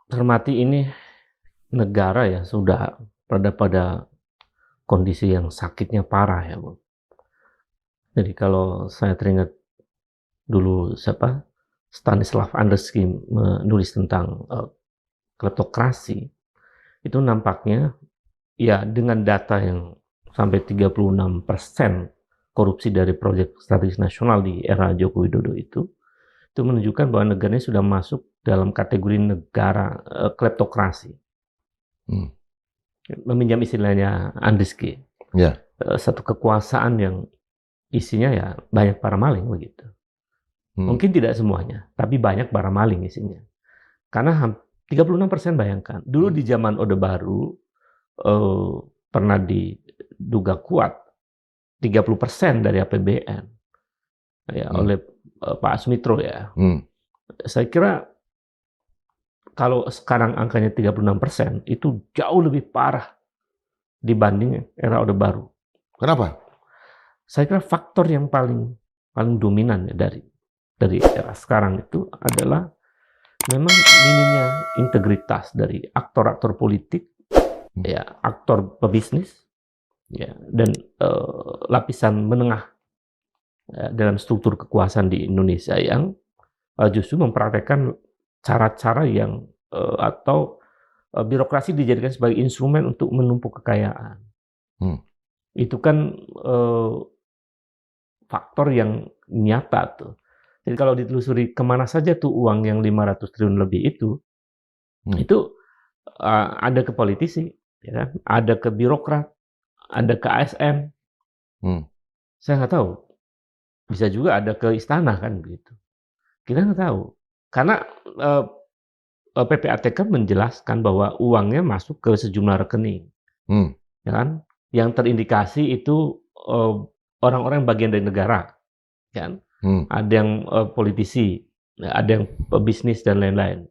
Cermati ini negara ya sudah pada kondisi yang sakitnya parah ya, Bu. Jadi kalau saya teringat dulu Stanislav Andrewski menulis tentang kleptokrasi, itu nampaknya ya dengan data yang sampai 36% korupsi dari proyek strategis nasional di era Joko Widodo itu menunjukkan bahwa negaranya sudah masuk dalam kategori negara kleptokrasi. Meminjam istilahnya Andrewski, satu kekuasaan yang isinya ya banyak para maling begitu. Mungkin tidak semuanya, tapi banyak para maling isinya. Karena 36% bayangkan, dulu di zaman Orde Baru pernah diduga kuat 30% dari APBN ya oleh Pak Asmitro ya. Saya kira kalau sekarang angkanya 36% itu jauh lebih parah dibanding era Orde Baru. Kenapa? Saya kira faktor yang paling dominan ya dari era sekarang itu adalah memang minimnya integritas dari aktor-aktor politik, ya aktor pebisnis, ya dan lapisan menengah dalam struktur kekuasaan di Indonesia yang justru mempraktekkan cara-cara yang atau birokrasi dijadikan sebagai instrumen untuk menumpuk kekayaan. Itu kan faktor yang nyata tuh. Jadi kalau ditelusuri kemana saja tuh uang yang 500 triliun lebih itu ada ke politisi, ya kan? Ada ke birokrat, ada ke ASN. Saya nggak tahu. Bisa juga ada ke istana kan begitu. Kita nggak tahu. Karena PPATK menjelaskan bahwa uangnya masuk ke sejumlah rekening, ya kan? Yang terindikasi itu orang-orang bagian dari negara, kan? Ada yang politisi, ada yang pebisnis dan lain-lain,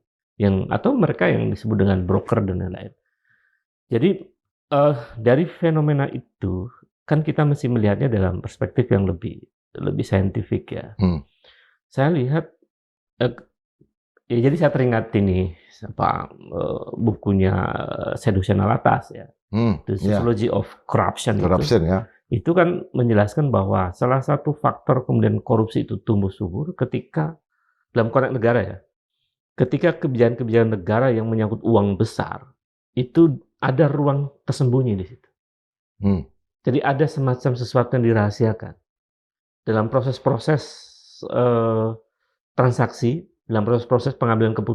atau mereka yang disebut dengan broker dan lain-lain. Jadi dari fenomena itu kan kita mesti melihatnya dalam perspektif yang lebih saintifik ya. Saya lihat ya, jadi saya teringat ini bukunya Seduction Alatas ya, The Sociology of Corruption ya. Itu kan menjelaskan bahwa salah satu faktor kemudian korupsi itu tumbuh subur ketika dalam konteks negara ya, ketika kebijakan-kebijakan negara yang menyangkut uang besar itu ada ruang tersembunyi di situ. Jadi ada semacam sesuatu yang dirahasiakan dalam proses-proses transaksi, dalam proses pengambilan keputusan.